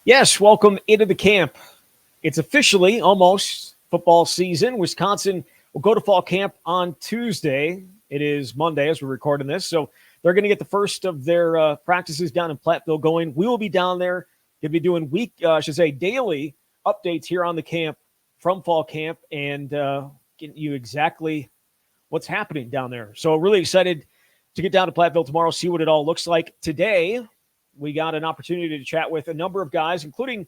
Yes, welcome into the camp. It's officially almost football season. Wisconsin will go to fall camp on Tuesday. It is Monday as we're recording this. So they're going to get the first of their practices down in Platteville going. We will be down there. Going to be doing daily updates here on the camp from fall camp and getting you exactly what's happening down there. So really excited to get down to Platteville tomorrow, see what it all looks like. Today, we got an opportunity to chat with a number of guys, including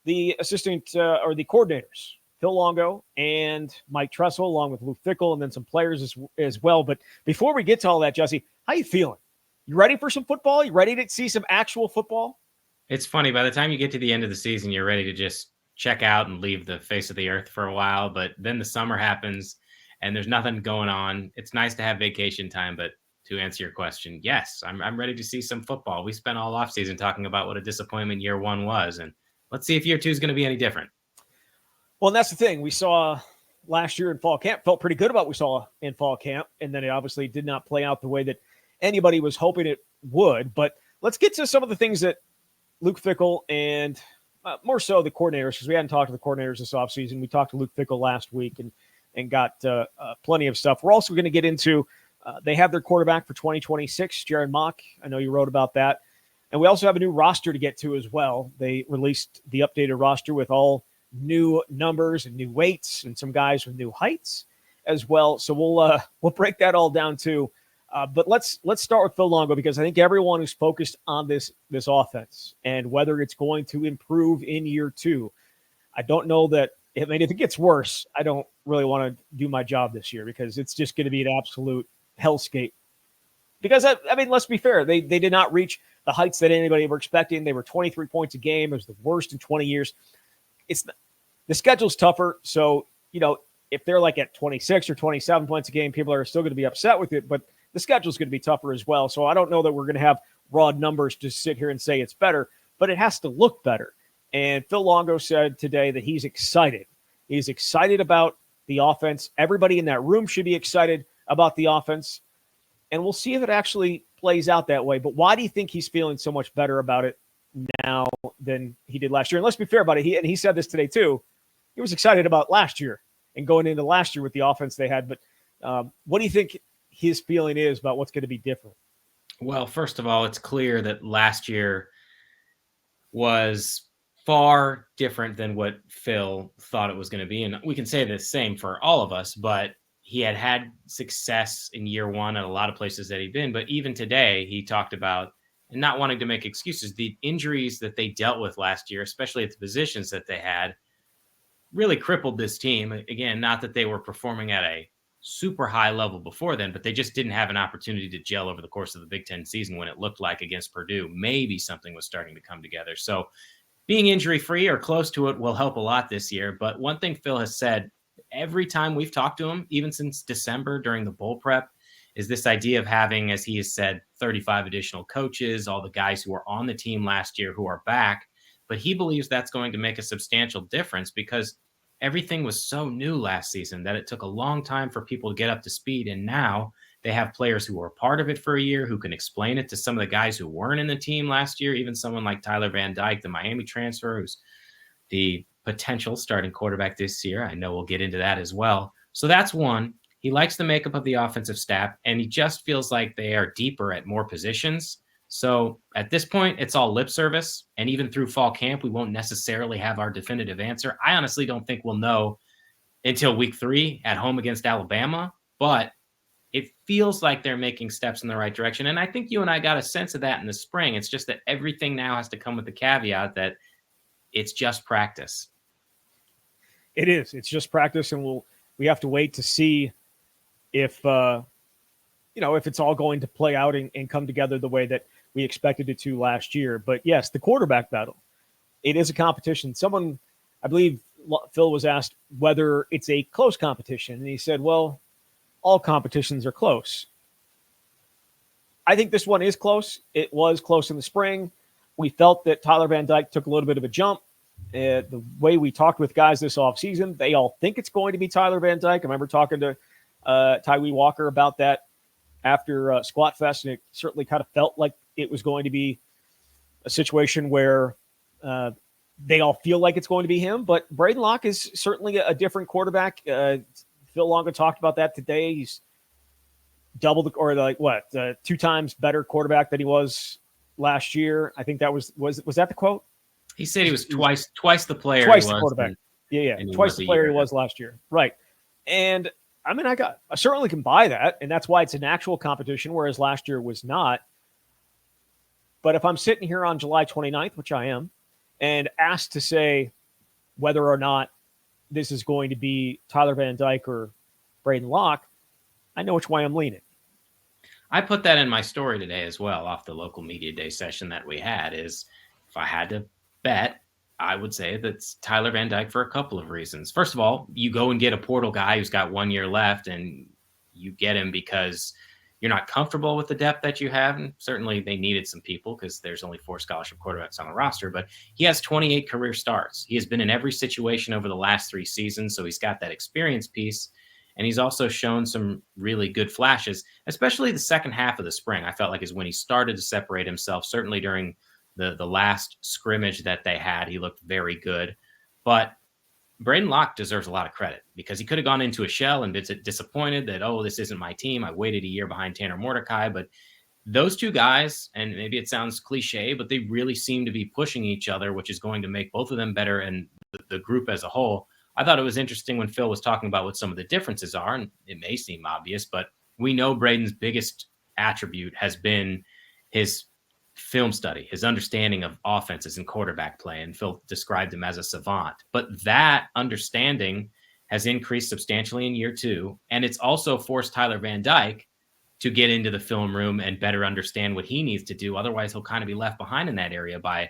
the assistant or the coordinators, Phil Longo and Mike Tressel, along with Luke Fickell, and then some players as well. But before we get to all that, Jesse, how you feeling? You ready for some football? You ready to see some actual football? It's funny. By the time you get to the end of the season, you're ready to just check out and leave the face of the earth for a while. But then the summer happens and there's nothing going on. It's nice to have vacation time, but to answer your question, yes, I'm ready to see some football. We spent all offseason talking about what a disappointment year one was, and let's see if year two is going to be any different. Well, and that's the thing. We saw last year in fall camp, felt pretty good about what we saw in fall camp, and then it obviously did not play out the way that anybody was hoping it would. But let's get to some of the things that Luke Fickell and more so the coordinators, because we hadn't talked to the coordinators this offseason. We talked to Luke Fickell last week and got plenty of stuff. We're also going to get into they have their quarterback for 2026, Jarin Mock. I know you wrote about that. And we also have a new roster to get to as well. They released the updated roster with all new numbers and new weights and some guys with new heights as well. So we'll break that all down too. But let's start with Phil Longo, because I think everyone is focused on this offense and whether it's going to improve in year two. I don't know that. I mean, if it gets worse, I don't really want to do my job this year, because it's just going to be an absolute hellscape. Because, I mean, let's be fair. They did not reach the heights that anybody were expecting. They were 23 points a game. It was the worst in 20 years. The schedule's tougher. So, if they're like at 26 or 27 points a game, people are still going to be upset with it. But the schedule's going to be tougher as well. So I don't know that we're going to have raw numbers to sit here and say it's better, but it has to look better. And Phil Longo said today that he's excited. He's excited about the offense. Everybody in that room should be excited about the offense. And we'll see if it actually plays out that way. But why do you think he's feeling so much better about it now than he did last year? And let's be fair about it. He said this today too. He was excited about last year and going into last year with the offense they had. But what do you think his feeling is about what's going to be different? Well, first of all, it's clear that last year was far different than what Phil thought it was going to be. And we can say the same for all of us, but he had success in year one at a lot of places that he'd been. But even today, he talked about, and not wanting to make excuses, the injuries that they dealt with last year, especially at the positions that they had, really crippled this team. Again, not that they were performing at a super high level before then, but they just didn't have an opportunity to gel over the course of the Big Ten season, when it looked like against Purdue maybe something was starting to come together. So being injury-free or close to it will help a lot this year. But one thing Phil has said every time we've talked to him, even since December during the bowl prep, is this idea of having, as he has said, 35 additional coaches, all the guys who were on the team last year who are back. But he believes that's going to make a substantial difference, because everything was so new last season that it took a long time for people to get up to speed. And now they have players who were a part of it for a year, who can explain it to some of the guys who weren't in the team last year, even someone like Tyler Van Dyke, the Miami transfer, who's the potential starting quarterback this year. I know we'll get into that as well. So that's one. He likes the makeup of the offensive staff, and he just feels like they are deeper at more positions. So at this point, it's all lip service. And even through fall camp, we won't necessarily have our definitive answer. I honestly don't think we'll know until week 3 at home against Alabama, but it feels like they're making steps in the right direction. And I think you and I got a sense of that in the spring. It's just that everything now has to come with the caveat that it's just practice. It is. It's just practice, and we have to wait to see if if it's all going to play out and come together the way that we expected it to last year. But yes, the quarterback battle, it is a competition. Someone, I believe Phil was asked whether it's a close competition, and he said, well, all competitions are close. I think this one is close. It was close in the spring. We felt that Tyler Van Dyke took a little bit of a jump. The way we talked with guys this offseason, they all think it's going to be Tyler Van Dyke. I remember talking to Tyree Walker about that after Squat Fest, and it certainly kind of felt like it was going to be a situation where they all feel like it's going to be him, but Braedyn Locke is certainly a different quarterback. Phil Longo talked about that today. He's double two times better quarterback than he was last year. I think that was that the quote? He said he was twice the player. Twice he was the quarterback. And Twice the player he was last year. Right. And I mean, I certainly can buy that, and that's why it's an actual competition, whereas last year was not. But if I'm sitting here on July 29th, which I am, and asked to say whether or not this is going to be Tyler Van Dyke or Braedyn Locke, I know which way I'm leaning. I put that in my story today as well, off the local media day session that we had, is if I had to bet, I would say that's Tyler Van Dyke for a couple of reasons. First of all, you go and get a portal guy who's got 1 year left, and you get him because you're not comfortable with the depth that you have. And certainly they needed some people because there's only 4 scholarship quarterbacks on the roster, but he has 28 career starts. He has been in every situation over the last 3 seasons. So he's got that experience piece. And he's also shown some really good flashes, especially the second half of the spring. I felt like is when he started to separate himself. Certainly during the last scrimmage that they had, he looked very good. But Braedyn Locke deserves a lot of credit because he could have gone into a shell and been disappointed that, oh, this isn't my team. I waited a year behind Tanner Mordecai. But those two guys, and maybe it sounds cliche, but they really seem to be pushing each other, which is going to make both of them better and the group as a whole. I thought it was interesting when Phil was talking about what some of the differences are, and it may seem obvious, but we know Braedyn's biggest attribute has been his film study, his understanding of offenses and quarterback play, and Phil described him as a savant. But that understanding has increased substantially in year 2, and it's also forced Tyler Van Dyke to get into the film room and better understand what he needs to do. Otherwise, he'll kind of be left behind in that area by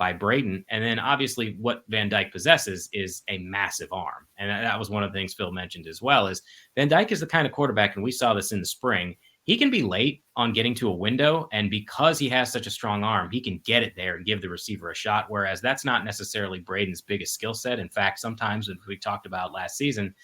Braedyn. And then obviously what Van Dyke possesses is a massive arm. And that was one of the things Phil mentioned as well, is Van Dyke is the kind of quarterback, and we saw this in the spring, he can be late on getting to a window. And because he has such a strong arm, he can get it there and give the receiver a shot. Whereas that's not necessarily Braden's biggest skill set. In fact, sometimes, as we talked about last season,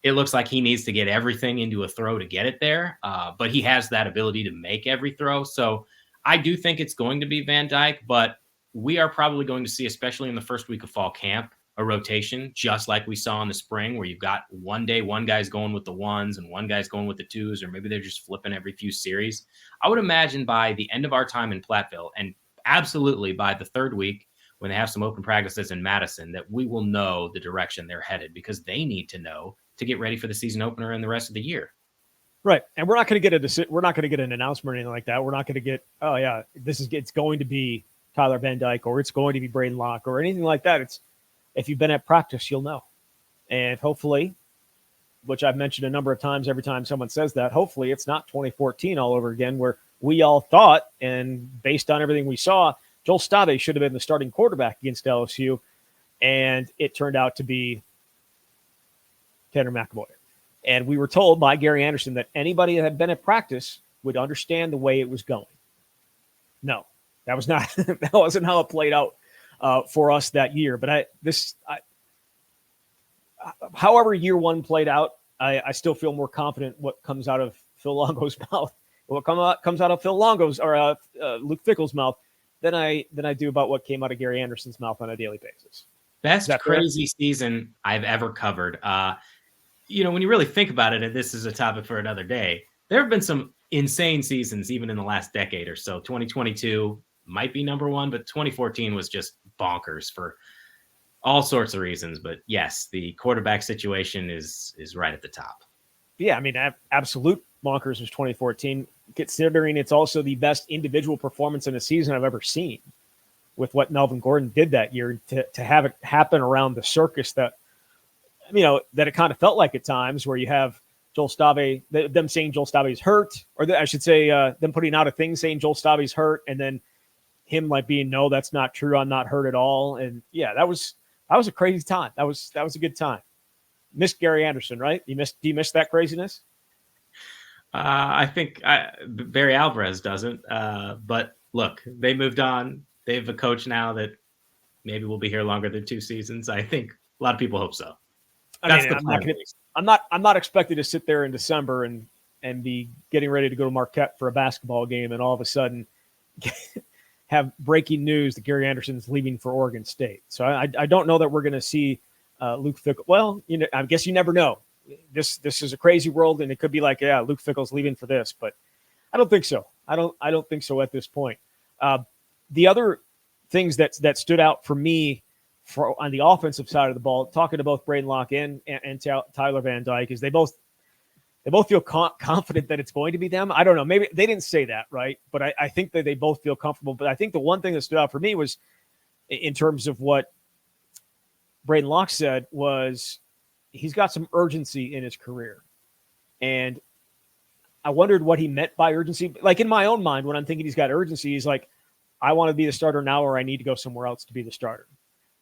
it looks like he needs to get everything into a throw to get it there. But he has that ability to make every throw. So I do think it's going to be Van Dyke, but we are probably going to see, especially in the first week of fall camp, a rotation, just like we saw in the spring, where you've got one day, one guy's going with the 1s and one guy's going with the 2s, or maybe they're just flipping every few series. I would imagine by the end of our time in Platteville, and absolutely by the 3rd week, when they have some open practices in Madison, that we will know the direction they're headed, because they need to know to get ready for the season opener and the rest of the year. Right. And we're not going to get an announcement or anything like that. We're not going to get, oh yeah, it's going to be Tyler Van Dyke, or it's going to be Braedyn Locke, or anything like that. It's, if you've been at practice, you'll know. And hopefully, which I've mentioned a number of times, every time someone says that, hopefully it's not 2014 all over again, where we all thought, and based on everything we saw, Joel Stave should have been the starting quarterback against LSU, and it turned out to be Tanner McAvoy. And we were told by Gary Anderson that anybody that had been at practice would understand the way it was going. No, that was not. That wasn't how it played out for us that year. But however year 1 played out, I still feel more confident what comes out of Phil Longo's mouth, what comes out of Phil Longo's or Luke Fickell's mouth, than I do about what came out of Gary Anderson's mouth on a daily basis. Best crazy season I've ever covered. When you really think about it, and this is a topic for another day, there have been some insane seasons even in the last decade or so. 2022 might be number 1, but 2014 was just bonkers for all sorts of reasons. But yes, the quarterback situation is right at the top. Yeah, I mean, absolute bonkers was 2014, considering it's also the best individual performance in a season I've ever seen, with what Melvin Gordon did that year, to have it happen around the circus that it kind of felt like at times, where you have Joel Stave, them saying Joel Stave's hurt, or I should say them putting out a thing saying Joel Stave's hurt, and then him like being, no, that's not true, I'm not hurt at all. And yeah, that was a crazy time. That was a good time. Missed Gary Anderson, right? Do you miss that craziness? I think Barry Alvarez doesn't. But look, they moved on. They have a coach now that maybe will be here longer than 2 seasons. I think a lot of people hope so. I'm not expected to sit there in December and be getting ready to go to Marquette for a basketball game, and all of a sudden have breaking news that Gary Anderson's leaving for Oregon State. So I don't know that we're going to see Luke Fickell. Well, I guess you never know. This is a crazy world, and it could be like, yeah, Luke Fickell's leaving for this, but I don't think so. I don't think so at this point. The other things that stood out for me on the offensive side of the ball, talking to both Braedyn Locke and Tyler Van Dyke, is they both feel confident that it's going to be them. I don't know. Maybe they didn't say that, right? But I think that they both feel comfortable. But I think the one thing that stood out for me was, in terms of what Braedyn Locke said, was he's got some urgency in his career. And I wondered what he meant by urgency. Like, in my own mind, when I'm thinking he's got urgency, he's like, I want to be the starter now, or I need to go somewhere else to be the starter.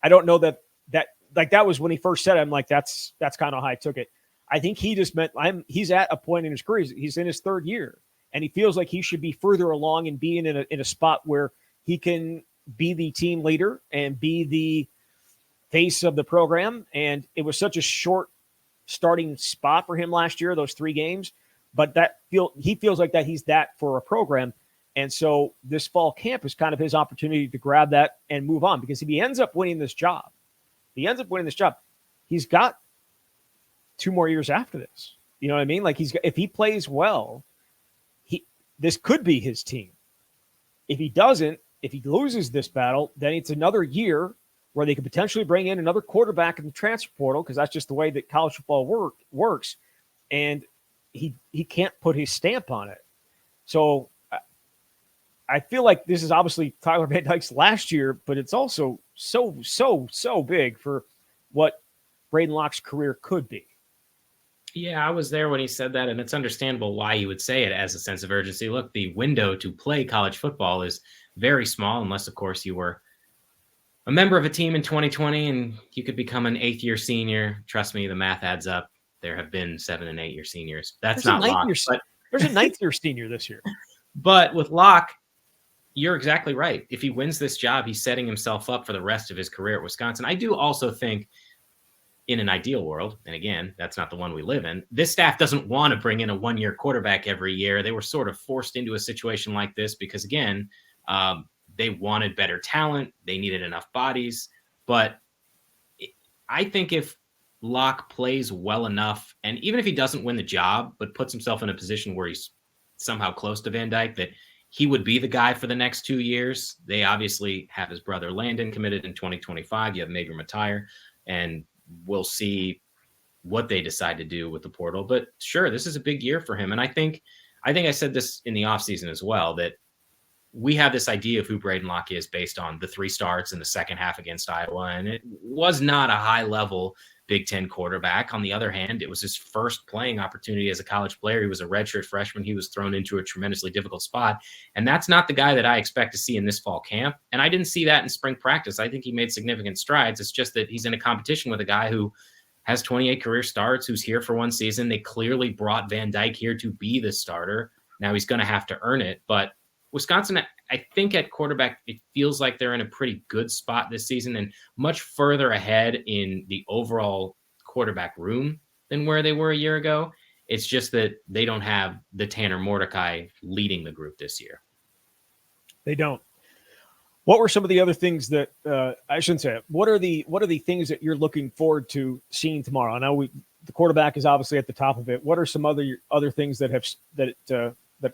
I don't know that was when he first said it. I'm like, that's kind of how I took it. I think he just meant he's at a point in his career. He's in his third year, and he feels like he should be further along and being in a spot where he can be the team leader and be the face of the program. And it was such a short starting spot for him last year, those 3 games. But he feels like that he's that for a program. And so this fall camp is kind of his opportunity to grab that and move on, because if he ends up winning this job, he's got 2 more years after this. You know what I mean? Like, if he plays well, this could be his team. If he doesn't, if he loses this battle, then it's another year where they could potentially bring in another quarterback in the transfer portal, because that's just the way that college football works. And he can't put his stamp on it. So I feel like this is obviously Tyler Van Dyke's last year, but it's also so big for what Braedyn Locke's career could be. Yeah, I was there when he said that, and it's understandable why he would say it as a sense of urgency. Look, the window to play college football is very small, unless, of course, you were a member of a team in 2020 and you could become an 8th-year senior. Trust me, the math adds up. There have been 7- and 8-year seniors. That's not Locke. There's a 9th-year senior this year. But with Locke, you're exactly right. If he wins this job, he's setting himself up for the rest of his career at Wisconsin. I do also think, in an ideal world, and again, that's not the one we live in, this staff doesn't want to bring in a 1-year quarterback every year. They were sort of forced into a situation like this because, again, they wanted better talent. They needed enough bodies. But I think if Locke plays well enough, and even if he doesn't win the job, but puts himself in a position where he's somehow close to Van Dyke, that he would be the guy for the next 2 years. They obviously have his brother Landon committed in 2025. You have Mager Matire, and we'll see what they decide to do with the portal. But sure, this is a big year for him. And I think I said this in the offseason as well, that we have this idea of who Braedyn Locke is based on the 3 starts in the second half against Iowa. And it was not a high-level Big Ten quarterback. On the other hand, it was his first playing opportunity as a college player. He was a redshirt freshman. He was thrown into a tremendously difficult spot. And that's not the guy that I expect to see in this fall camp. And I didn't see that in spring practice. I think he made significant strides. It's just that he's in a competition with a guy who has 28 career starts, who's here for 1 season. They clearly brought Van Dyke here to be the starter. Now he's going to have to earn it. But Wisconsin, I think at quarterback, it feels like they're in a pretty good spot this season and much further ahead in the overall quarterback room than where they were a year ago. It's just that they don't have the Tanner Mordecai leading the group this year. They don't. What were some of the other things that I shouldn't say? What are the things that you're looking forward to seeing tomorrow? I know the quarterback is obviously at the top of it. What are some other things that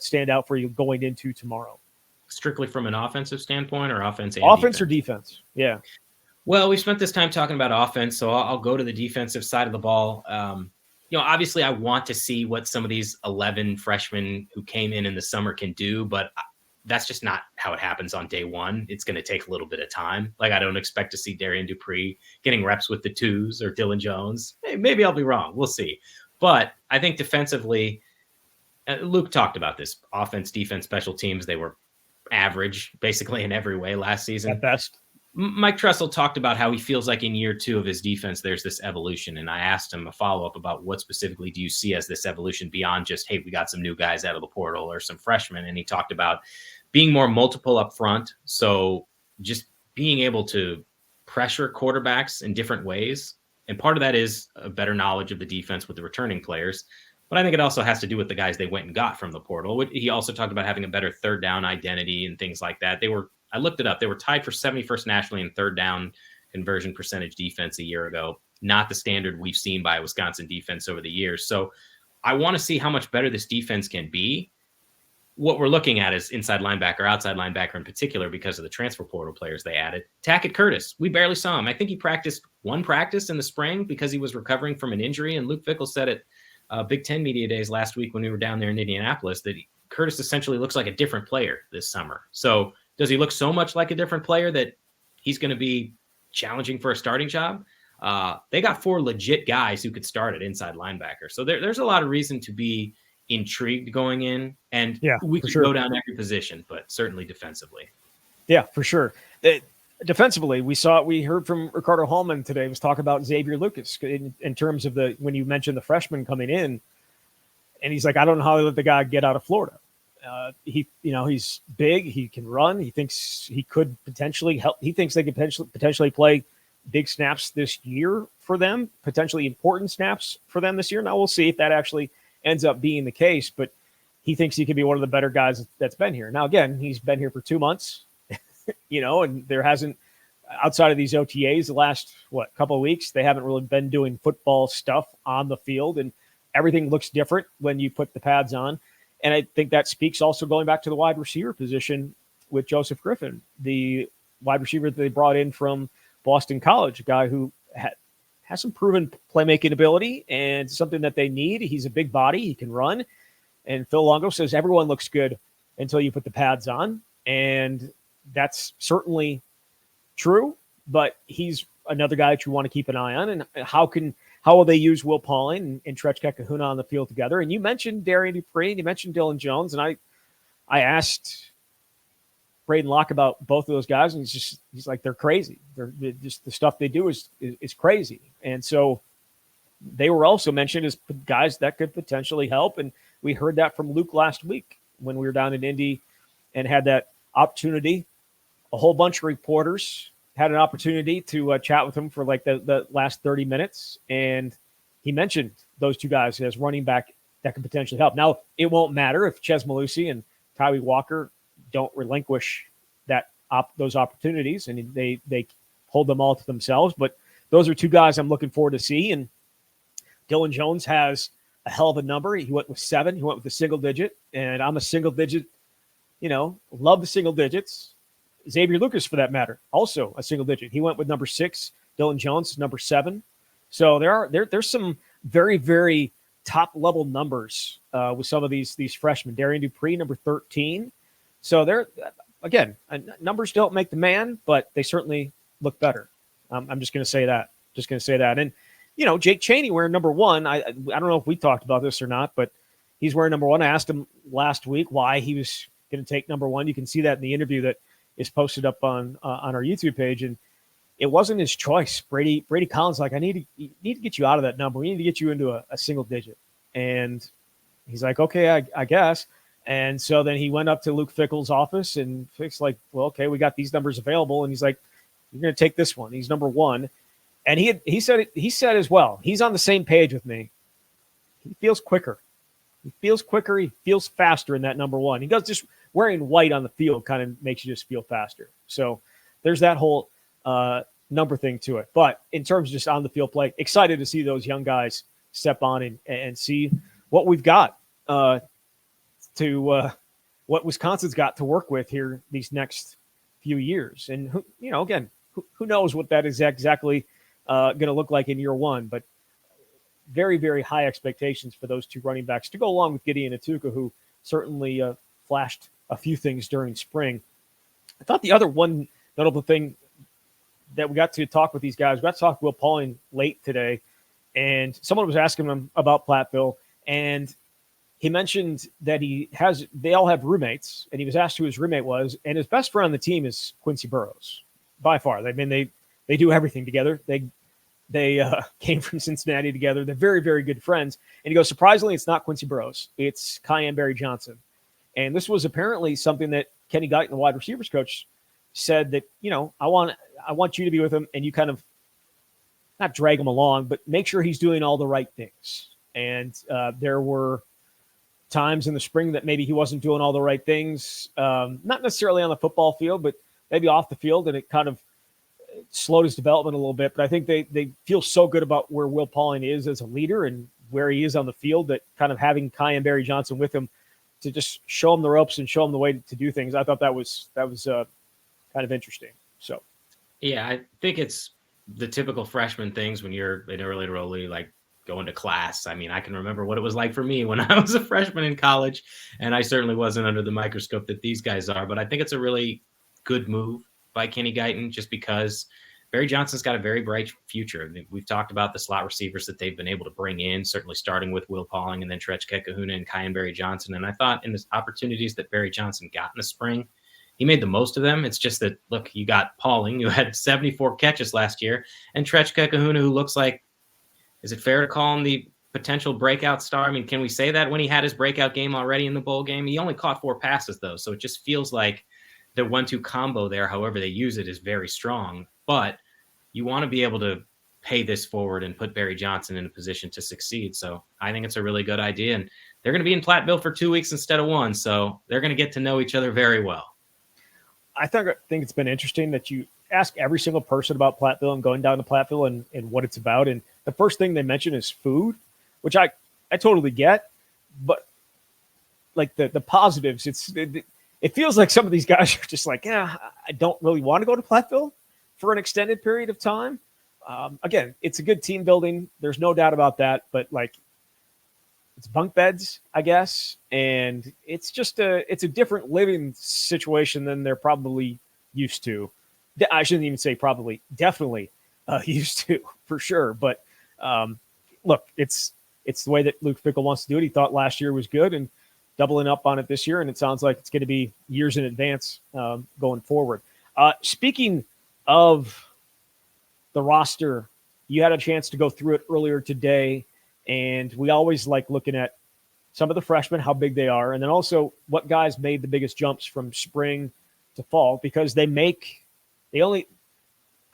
stand out for you going into tomorrow? Strictly from an offensive standpoint, or offense or defense? Yeah. Well, we spent this time talking about offense, so I'll go to the defensive side of the ball. Obviously I want to see what some of these 11 freshmen who came in the summer can do, but that's just not how it happens on day one. It's going to take a little bit of time. Like, I don't expect to see Darian Dupree getting reps with the 2s or Dylan Jones. Hey, maybe I'll be wrong. We'll see. But I think defensively, Luke talked about this. Offense, defense, special teams, they were average basically in every way last season. At best. Mike Tressel talked about how he feels like in year 2 of his defense, there's this evolution. And I asked him a follow-up about what specifically do you see as this evolution beyond just, hey, we got some new guys out of the portal or some freshmen. And he talked about being more multiple up front. So just being able to pressure quarterbacks in different ways. And part of that is a better knowledge of the defense with the returning players. But I think it also has to do with the guys they went and got from the portal. He also talked about having a better 3rd down identity and things like that. They were I looked it up. They were tied for 71st nationally in third down conversion percentage defense a year ago. Not the standard we've seen by Wisconsin defense over the years. So I want to see how much better this defense can be. What we're looking at is inside linebacker, outside linebacker in particular, because of the transfer portal players they added. Tackett Curtis, we barely saw him. I think he practiced one practice in the spring because he was recovering from an injury. And Luke Fickell said at Big Ten Media Days last week when we were down there in Indianapolis that Curtis essentially looks like a different player this summer. So does he look so much like a different player that he's going to be challenging for a starting job? They got 4 legit guys who could start at inside linebacker. So there's a lot of reason to be intrigued going in, and we could go down every position, but certainly defensively. Yeah, for sure. Defensively, we heard from Ricardo Hallman today, was talking about Xavier Lucas in terms of when you mentioned the freshman coming in, and he's like, I don't know how to let the guy get out of Florida. He's big, he can run. He thinks he could potentially help. He thinks they could potentially play big snaps this year for them, potentially important snaps for them this year. Now we'll see if that actually ends up being the case, but he thinks he could be one of the better guys that's been here. Now, again, he's been here for 2 months, and there hasn't, outside of these OTAs, the last, couple of weeks, they haven't really been doing football stuff on the field, and everything looks different when you put the pads on. And I think that speaks also going back to the wide receiver position with Joseph Griffin, the wide receiver that they brought in from Boston College, a guy who has some proven playmaking ability and something that they need. He's a big body. He can run. And Phil Longo says everyone looks good until you put the pads on. And that's certainly true, but he's another guy that you want to keep an eye on. And how will they use Will Pauling and Trechka Kahuna on the field together? And you mentioned Darian Dupree and you mentioned Dylan Jones. And I asked Braedyn Locke about both of those guys, and he's like, they're crazy. They're just, the stuff they do is crazy. And so they were also mentioned as guys that could potentially help. And we heard that from Luke last week when we were down in Indy and had that opportunity. A whole bunch of reporters had an opportunity to chat with him for like the last 30 minutes. And he mentioned those two guys as running back that could potentially help. Now, it won't matter if Ches Malusi and Tyree Walker don't relinquish those opportunities, and they hold them all to themselves. But those are two guys I'm looking forward to see. And Dylan Jones has a hell of a number. He went with 7. He went with a single digit, and I'm a single digit. Love the single digits. Xavier Lucas, for that matter, also a single digit. He went with number 6. Dylan Jones, number 7. So there's some very, very top level numbers with some of these freshmen. Darian Dupree, number 13. So they're, again, numbers don't make the man, but they certainly look better. I'm just going to say that. And, Jake Chaney wearing number 1. I don't know if we talked about this or not, but he's wearing number 1. I asked him last week why he was going to take number 1. You can see that in the interview that is posted up on our YouTube page. And it wasn't his choice. Brady Collins, like, I need to get you out of that number. We need to get you into a single digit. And he's like, okay, I guess. And so then he went up to Luke Fickell's office and Fick's like, well, okay, we got these numbers available. And he's like, you're going to take this one. He's number 1. And he said as well, he's on the same page with me. He feels quicker. He feels faster in that number 1. He does, just wearing white on the field kind of makes you just feel faster. So there's that whole number thing to it. But in terms of just on the field play, excited to see those young guys step on and see what we've got what Wisconsin's got to work with here these next few years. And, who knows what that is exactly going to look like in year 1, but very, very high expectations for those two running backs to go along with Gideon Atuka, who certainly flashed a few things during spring. I thought the other one notable thing that we got to talk with these guys, we got to talk to Will Pauling late today, and someone was asking him about Platteville, and he mentioned that they all have roommates, and he was asked who his roommate was, and his best friend on the team is Quincy Burrows, by far. I mean, they do everything together. They came from Cincinnati together. They're very, very good friends. And he goes, surprisingly, it's not Quincy Burrows. It's Kyan Berry-Johnson. And this was apparently something that Kenny Guyton, the wide receivers coach, said that, I want you to be with him, and you kind of not drag him along, but make sure he's doing all the right things. And there were times in the spring that maybe he wasn't doing all the right things, not necessarily on the football field, but maybe off the field, and it kind of slowed his development a little bit. But I think they feel so good about where Will Pauling is as a leader and where he is on the field that kind of having Kai and Barry Johnson with him to just show him the ropes and show him the way to do things. I thought that was kind of interesting. So, yeah, I think it's the typical freshman things when you're an early enrollee, like going to class. I mean, I can remember what it was like for me when I was a freshman in college, and I certainly wasn't under the microscope that these guys are. But I think it's a really good move by Kenny Guyton, just because Barry Johnson's got a very bright future. I mean, we've talked about the slot receivers that they've been able to bring in, certainly starting with Will Pauling and then Tretch Kahuna and Kai and Barry Johnson. And I thought in the opportunities that Barry Johnson got in the spring, he made the most of them. It's just that, look, you got Pauling, who had 74 catches last year, and Tretch Kahuna, who looks like, is it fair to call him the potential breakout star? I mean, can we say that when he had his breakout game already in the bowl game? He only caught 4 passes, though, so it just feels like the 1-2 combo there, however they use it, is very strong. But you want to be able to pay this forward and put Barry Johnson in a position to succeed. So I think it's a really good idea. And they're going to be in Platteville for 2 weeks instead of 1, so they're going to get to know each other very well. I think it's been interesting that you ask every single person about Platteville and going down to Platteville and what it's about. And the first thing they mention is food, which I totally get. But like the positives, it feels like some of these guys are just like, yeah, I don't really want to go to Platteville for an extended period of time. Again, it's a good team building. There's no doubt about that. But like, it's bunk beds, I guess. And it's just it's a different living situation than they're probably used to. I shouldn't even say probably, definitely used to, for sure. But look, it's the way that Luke Fickell wants to do it. He thought last year was good and doubling up on it this year. And it sounds like it's going to be years in advance going forward. Speaking of the roster, you had a chance to go through it earlier today. And we always like looking at some of the freshmen, how big they are, and then also what guys made the biggest jumps from spring to fall, because I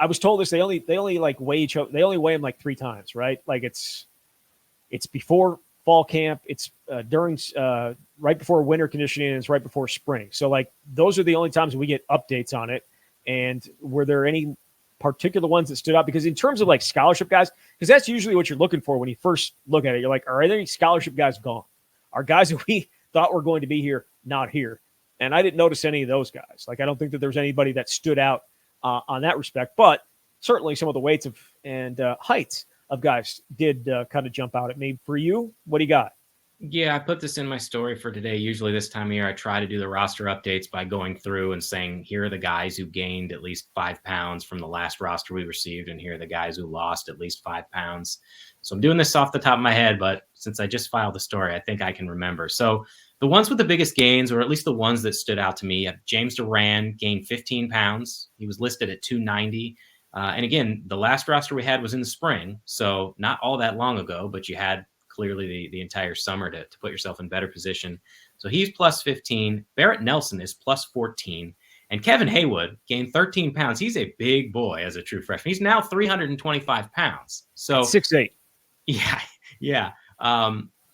was told this, they only like weigh them like 3 times, right? Like it's before fall camp, it's during right before winter conditioning, and it's right before spring. So like those are the only times we get updates on it. And were there any particular ones that stood out? Because in terms of like scholarship guys, because that's usually what you're looking for when you first look at it. You're like, are there any scholarship guys gone? Are guys that we thought were going to be here not here? And I didn't notice any of those guys. Like, I don't think that there's anybody that stood out on that respect, but certainly some of the weights and heights of guys did kind of jump out at me. For you, what do you got? Yeah, I put this in my story for today. Usually this time of year, I try to do the roster updates by going through and saying, here are the guys who gained at least 5 pounds from the last roster we received, and here are the guys who lost at least 5 pounds. So I'm doing this off the top of my head, but since I just filed the story, I think I can remember. So the ones with the biggest gains, or at least the ones that stood out to me, James Duran gained 15 pounds. He was listed at 290. And again, the last roster we had was in the spring, so not all that long ago, but you had clearly the entire summer to put yourself in better position. So he's plus 15. Barrett Nelson is plus 14. And Kevin Haywood gained 13 pounds. He's a big boy as a true freshman. He's now 325 pounds. So 6'8". Yeah.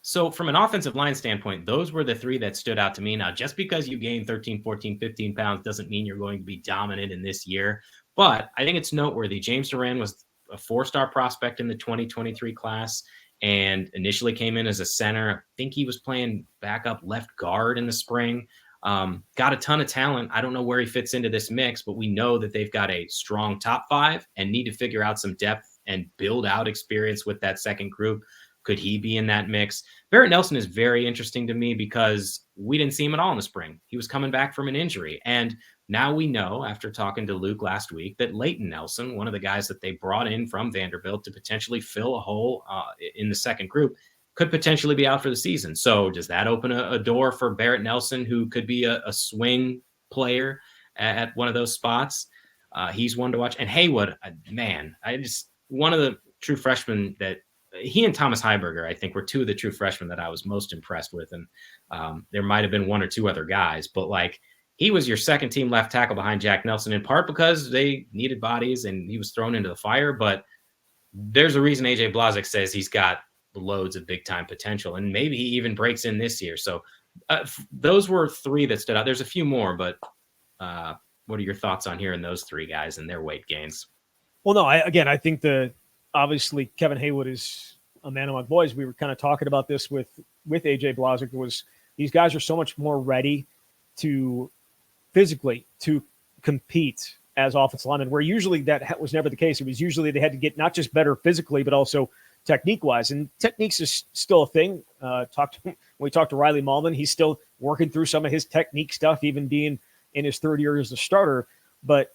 So from an offensive line standpoint, those were the 3 that stood out to me. Now, just because you gain 13, 14, 15 pounds doesn't mean you're going to be dominant in this year. But I think it's noteworthy. James Duran was a 4-star prospect in the 2023 class and initially came in as a center. I think he was playing backup left guard in the spring. Got a ton of talent. I don't know where he fits into this mix, but we know that they've got a strong top 5 and need to figure out some depth and build out experience with that second group. Could he be in that mix? Barrett Nelson is very interesting to me because we didn't see him at all in the spring. He was coming back from an injury. And now we know, after talking to Luke last week, that Leighton Nelson, one of the guys that they brought in from Vanderbilt to potentially fill a hole in the second group, could potentially be out for the season. So does that open a door for Barrett Nelson, who could be a swing player at one of those spots? He's one to watch. And Haywood, man, one of the true freshmen that he and Thomas Heiberger, I think, were 2 of the true freshmen that I was most impressed with. And there might have been 1 or 2 other guys, but like, he was your second team left tackle behind Jack Nelson, in part because they needed bodies and he was thrown into the fire. But there's a reason AJ Blazik says he's got loads of big time potential, and maybe he even breaks in this year. So those were 3 that stood out. There's a few more, but what are your thoughts on hearing those three guys and their weight gains? Well, no, I think obviously Kevin Haywood is a man among boys. We were kind of talking about this with AJ Blazik. Was these guys are so much more ready to physically to compete as offensive linemen, where usually that was never the case. It was usually they had to get not just better physically, but also technique-wise. And techniques is still a thing. When we talked to Riley Malman, he's still working through some of his technique stuff, even being in his third year as a starter. But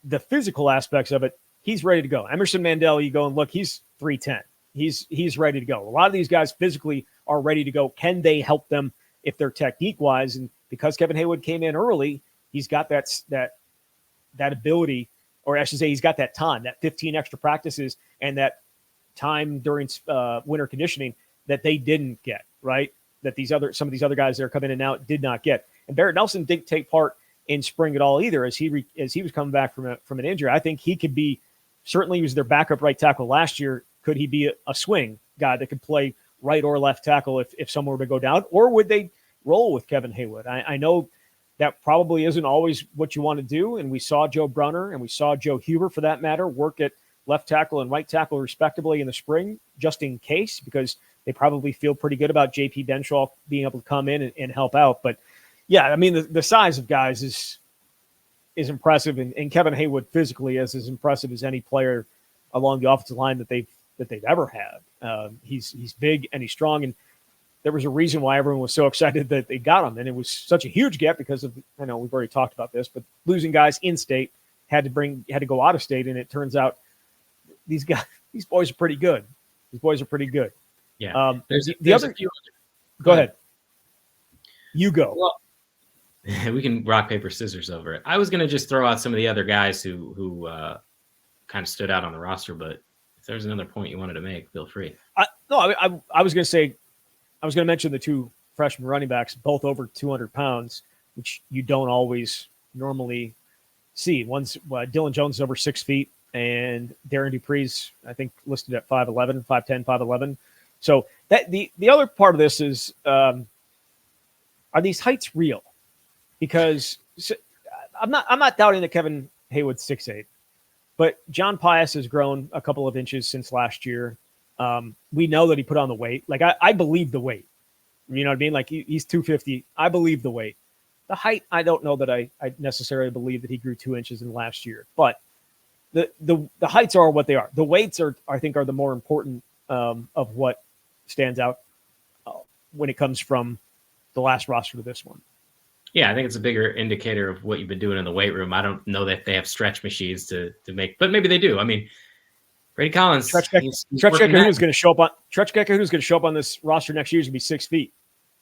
the physical aspects of it, he's ready to go. Emerson Mandel, you go and look, he's 310. He's ready to go. A lot of these guys physically are ready to go. Can they help them if they're technique-wise? And because Kevin Haywood came in early, he's got that ability, or I should say he's got that time, that 15 extra practices and that time during winter conditioning that they didn't get, right? That some of these other guys that are coming in and out did not get. And Barrett Nelson didn't take part in spring at all either, as he was coming back from an injury. I think he could be, certainly he was their backup right tackle last year. Could he be a swing guy that could play right or left tackle if someone were to go down? Or would they roll with Kevin Haywood? I know that probably isn't always what you want to do. And we saw Joe Brunner and we saw Joe Huber, for that matter, work at left tackle and right tackle respectively in the spring, just in case, because they probably feel pretty good about JP Denshaw being able to come in and help out. But yeah, I mean, the size of guys is impressive, and Kevin Haywood physically is as impressive as any player along the offensive line that they've ever had. He's big and he's strong, and there was a reason why everyone was so excited that they got him, and it was such a huge gap because of, I know we've already talked about this, but losing guys in state had to go out of state, and it turns out these boys are pretty good. These boys are pretty good. Yeah. There's a few. Go ahead. You go. Well, we can rock, paper, scissors over it. I was going to just throw out some of the other guys who kind of stood out on the roster, but if there's another point you wanted to make, feel free. I was going to mention the two freshman running backs, both over 200 pounds, which you don't always normally see. One's Dylan Jones is over 6 feet, and Darren Dupree's, I think, listed at 5'11", 5'10", 5'11". So that the other part of this is, are these heights real? Because I'm not doubting that Kevin Haywood's 6'8", but John Pius has grown a couple of inches since last year. We know that he put on the weight. Like I believe the weight. You know what I mean? Like he's 250. I believe the weight. The height, I don't know that I necessarily believe that he grew 2 inches in last year. But the heights are what they are. The weights are, I think, are the more important of what stands out when it comes from the last roster to this one. Yeah, I think it's a bigger indicator of what you've been doing in the weight room. I don't know that they have stretch machines to make, but maybe they do. I mean, Brady Collins, Stretch Gecker, who's going to show up on this roster next year is going to be 6 feet.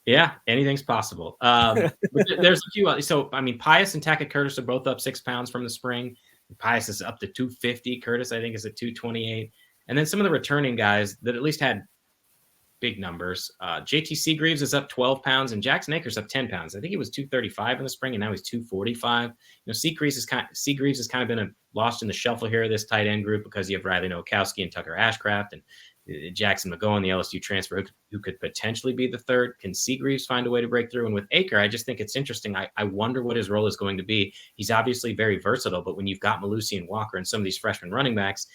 Yeah, anything's possible. But there's a few others. So, I mean, Pius and Tackett Curtis are both up 6 pounds from the spring. Pius is up to 250. Curtis, I think, is at 228. And then some of the returning guys that at least had big numbers. JT Seagreaves is up 12 pounds, and Jackson Akers up 10 pounds. I think he was 235 in the spring, and now he's 245. You know, Seagreaves has kind of been lost in the shuffle here of this tight end group because you have Riley Nowakowski and Tucker Ashcraft and Jackson McGowan, the LSU transfer, who could potentially be the third. Can Seagreaves find a way to break through? And with Aker, I just think it's interesting. I wonder what his role is going to be. He's obviously very versatile, but when you've got Malusi and Walker and some of these freshman running backs,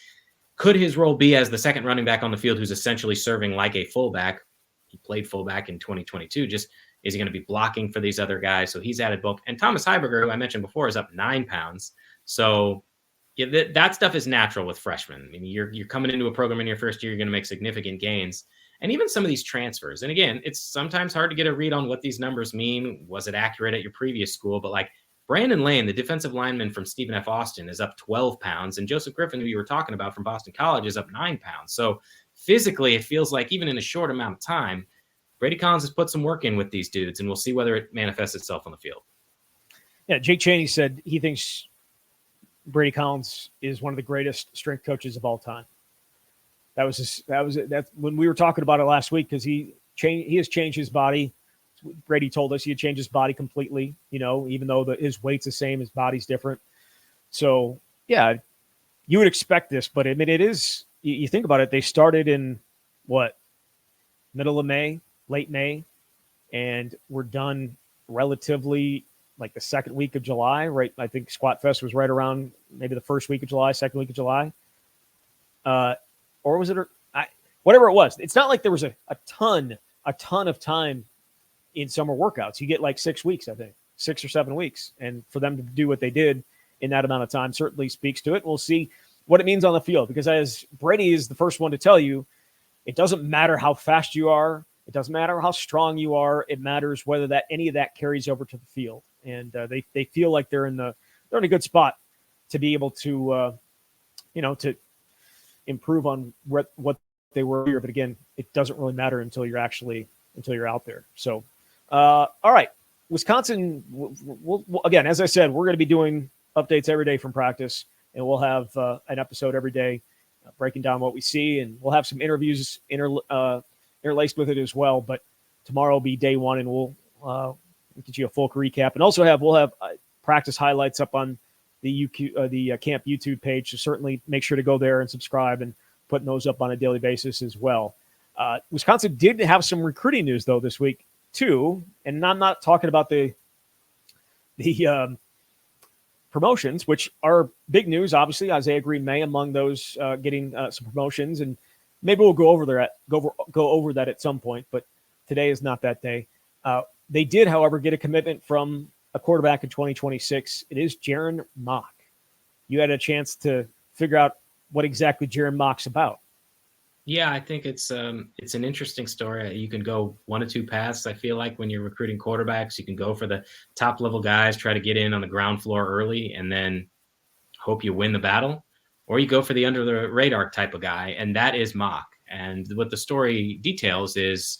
could his role be as the second running back on the field who's essentially serving like a fullback? He played fullback in 2022. Just is he going to be blocking for these other guys? So he's added bulk. And Thomas Heiberger, who I mentioned before, is up 9 pounds. So yeah, that stuff is natural with freshmen. I mean, you're coming into a program in your first year, you're going to make significant gains. And even some of these transfers. And again, it's sometimes hard to get a read on what these numbers mean. Was it accurate at your previous school? But like Brandon Lane, the defensive lineman from Stephen F. Austin, is up 12 pounds. And Joseph Griffin, who you were talking about from Boston College, is up 9 pounds. So physically, it feels like even in a short amount of time, Brady Collins has put some work in with these dudes, and we'll see whether it manifests itself on the field. Yeah, Jake Chaney said he thinks Brady Collins is one of the greatest strength coaches of all time. That's when we were talking about it last week, because he has changed his body. Brady told us he had changed his body completely, you know, even though his weight's the same, his body's different. So, yeah, you would expect this, but I mean, it is, you think about it, they started in middle of May, late May, and we're done relatively like the second week of July, right? I think Squat Fest was right around maybe the first week of July, second week of July. Or was it, whatever it was. It's not like there was a ton of time in summer workouts. You get like 6 weeks, I think, 6 or 7 weeks. And for them to do what they did in that amount of time certainly speaks to it. We'll see what it means on the field, because as Brady is the first one to tell you, it doesn't matter how fast you are. It doesn't matter how strong you are. It matters whether that any of that carries over to the field. And they feel like they're in a good spot to be able to, to improve on what they were here. But again, it doesn't really matter until you're out there. So, all right, Wisconsin. We'll, again, as I said, we're going to be doing updates every day from practice, and we'll have an episode every day breaking down what we see, and we'll have some interviews interlaced with it as well. But tomorrow will be day one, and we'll get you a full recap, and also we'll have practice highlights up on the camp YouTube page. So certainly make sure to go there and subscribe, and putting those up on a daily basis as well. Wisconsin did have some recruiting news though this week too, and I'm not talking about the promotions, which are big news. Obviously, Isaiah Green-May among those getting some promotions, and maybe we'll go over that at some point. But today is not that day. They did, however, get a commitment from a quarterback in 2026. It is Jarin Mock. You had a chance to figure out what exactly Jarin Mock's about. Yeah, I think it's an interesting story. You can go one of two paths. I feel like when you're recruiting quarterbacks, you can go for the top level guys, try to get in on the ground floor early, and then hope you win the battle, or you go for the under the radar type of guy, and that is Mock. And what the story details is,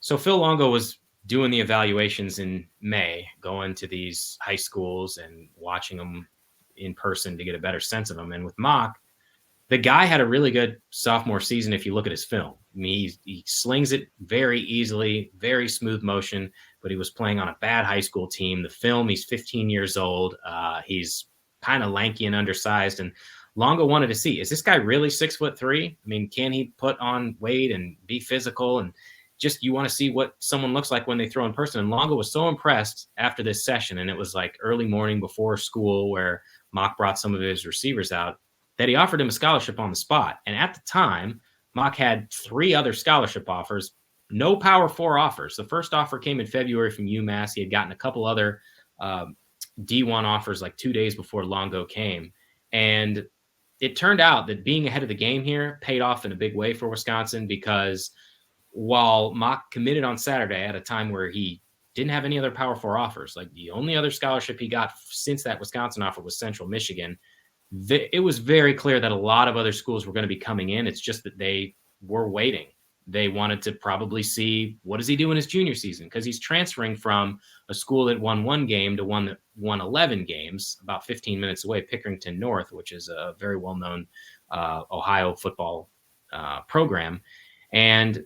so Phil Longo was doing the evaluations in May, going to these high schools and watching them in person to get a better sense of them. And with Mock, the guy had a really good sophomore season if you look at his film. I mean, he slings it very easily, very smooth motion, but he was playing on a bad high school team. The film, he's 15 years old. He's kind of lanky and undersized. And Longo wanted to see, is this guy really 6'3"? I mean, can he put on weight and be physical? And just, you want to see what someone looks like when they throw in person. And Longo was so impressed after this session, and it was like early morning before school where Mock brought some of his receivers out, that he offered him a scholarship on the spot. And at the time, Mock had 3 other scholarship offers, no Power 4 offers. The first offer came in February from UMass. He had gotten a couple other D1 offers like 2 days before Longo came. And it turned out that being ahead of the game here paid off in a big way for Wisconsin, because while Mock committed on Saturday at a time where he didn't have any other Power 4 offers, like the only other scholarship he got since that Wisconsin offer was Central Michigan, it was very clear that a lot of other schools were going to be coming in. It's just that they were waiting. They wanted to probably see, what does he do in his junior season? Because he's transferring from a school that won 1 game to one that won 11 games, about 15 minutes away, Pickerington North, which is a very well-known Ohio football program. And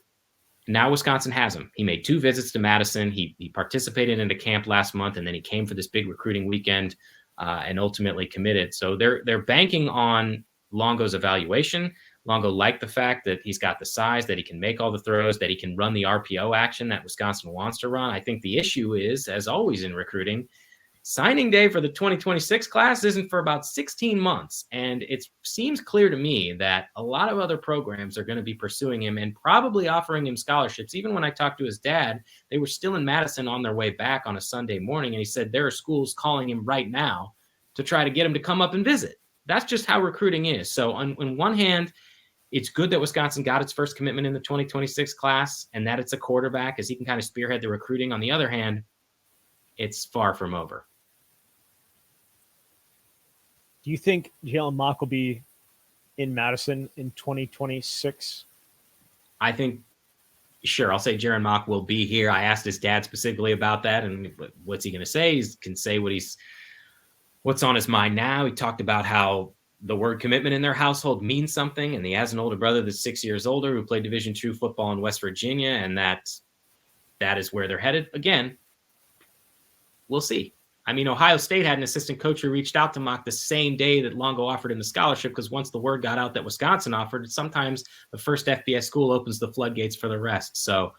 now Wisconsin has him. He made 2 visits to Madison. He participated in a camp last month, and then he came for this big recruiting weekend and ultimately committed. So they're banking on Longo's evaluation. Longo liked the fact that he's got the size, that he can make all the throws, that he can run the RPO action that Wisconsin wants to run. I think the issue is, as always in recruiting, signing day for the 2026 class isn't for about 16 months. And it seems clear to me that a lot of other programs are going to be pursuing him and probably offering him scholarships. Even when I talked to his dad, they were still in Madison on their way back on a Sunday morning. And he said there are schools calling him right now to try to get him to come up and visit. That's just how recruiting is. So on one hand, it's good that Wisconsin got its first commitment in the 2026 class and that it's a quarterback, as he can kind of spearhead the recruiting. On the other hand, it's far from over. Do you think Jarin Mock will be in Madison in 2026? I think, sure, I'll say Jarin Mock will be here. I asked his dad specifically about that, and what's he going to say? He can say what's on his mind now. He talked about how the word commitment in their household means something, and he has an older brother that's 6 years older who played Division II football in West Virginia, and that is where they're headed. Again, we'll see. I mean, Ohio State had an assistant coach who reached out to Mock the same day that Longo offered him the scholarship, because once the word got out that Wisconsin offered, sometimes the first FBS school opens the floodgates for the rest. So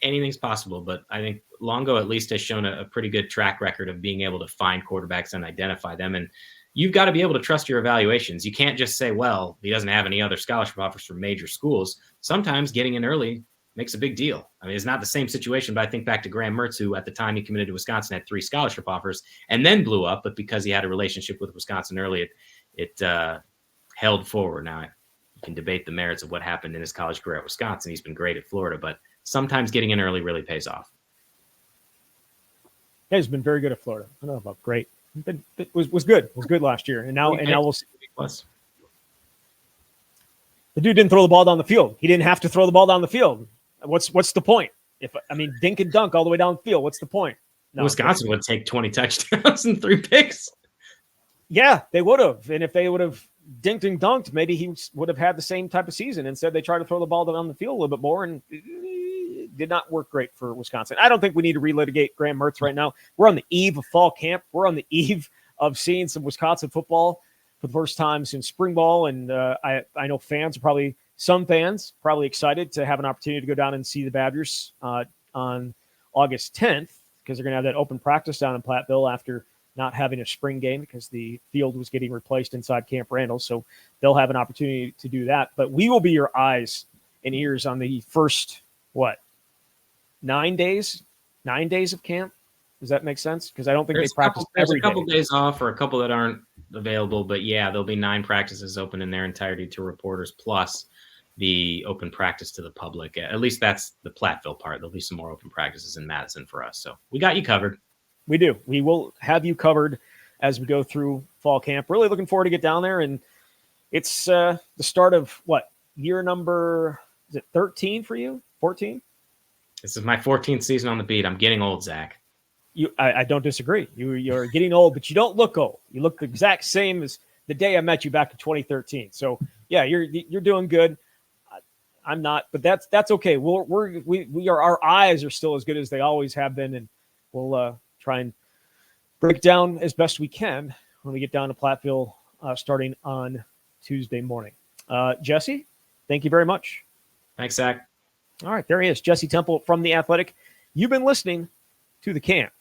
anything's possible. But I think Longo at least has shown a pretty good track record of being able to find quarterbacks and identify them. And you've got to be able to trust your evaluations. You can't just say, well, he doesn't have any other scholarship offers from major schools. Sometimes getting in early makes a big deal. I mean, it's not the same situation, but I think back to Graham Mertz, who at the time he committed to Wisconsin had 3 scholarship offers and then blew up. But because he had a relationship with Wisconsin early, it held forward. Now, you can debate the merits of what happened in his college career at Wisconsin. He's been great at Florida, but sometimes getting in early really pays off. Yeah, he's been very good at Florida. I don't know about great. It was good. It was good last year. And now we'll see. Plus. The dude didn't throw the ball down the field. He didn't have to throw the ball down the field. What's the point? Dink and dunk all the way down the field. What's the point? No, Wisconsin would take 20 touchdowns and 3 picks. Yeah, they would have. And if they would have dinked and dunked, maybe he would have had the same type of season. Instead, they tried to throw the ball down the field a little bit more, and it did not work great for Wisconsin. I don't think we need to relitigate Graham Mertz right now. We're on the eve of fall camp. We're on the eve of seeing some Wisconsin football for the first time since spring ball, and I know some fans probably excited to have an opportunity to go down and see the Badgers on August 10th, because they're going to have that open practice down in Platteville after not having a spring game because the field was getting replaced inside Camp Randall. So they'll have an opportunity to do that. But we will be your eyes and ears on the first, 9 days? 9 days of camp? Does that make sense? Because I don't think they practice every day. There's a couple days off or a couple that aren't available. But, yeah, there'll be 9 practices open in their entirety to reporters, plus the open practice to the public. At least that's the Platteville part. There'll be some more open practices in Madison for us. So we got you covered. We do. We will have you covered as we go through fall camp. Really looking forward to get down there. And it's the start of year number, is it 13 for you? 14? This is my 14th season on the beat. I'm getting old, Zach. I don't disagree. You're getting old, but you don't look old. You look the exact same as the day I met you back in 2013. So yeah, you're doing good. I'm not, but that's okay. Our eyes are still as good as they always have been. And we'll try and break down as best we can when we get down to Platteville starting on Tuesday morning. Jesse, thank you very much. Thanks, Zach. All right, there he is, Jesse Temple from The Athletic. You've been listening to The Camp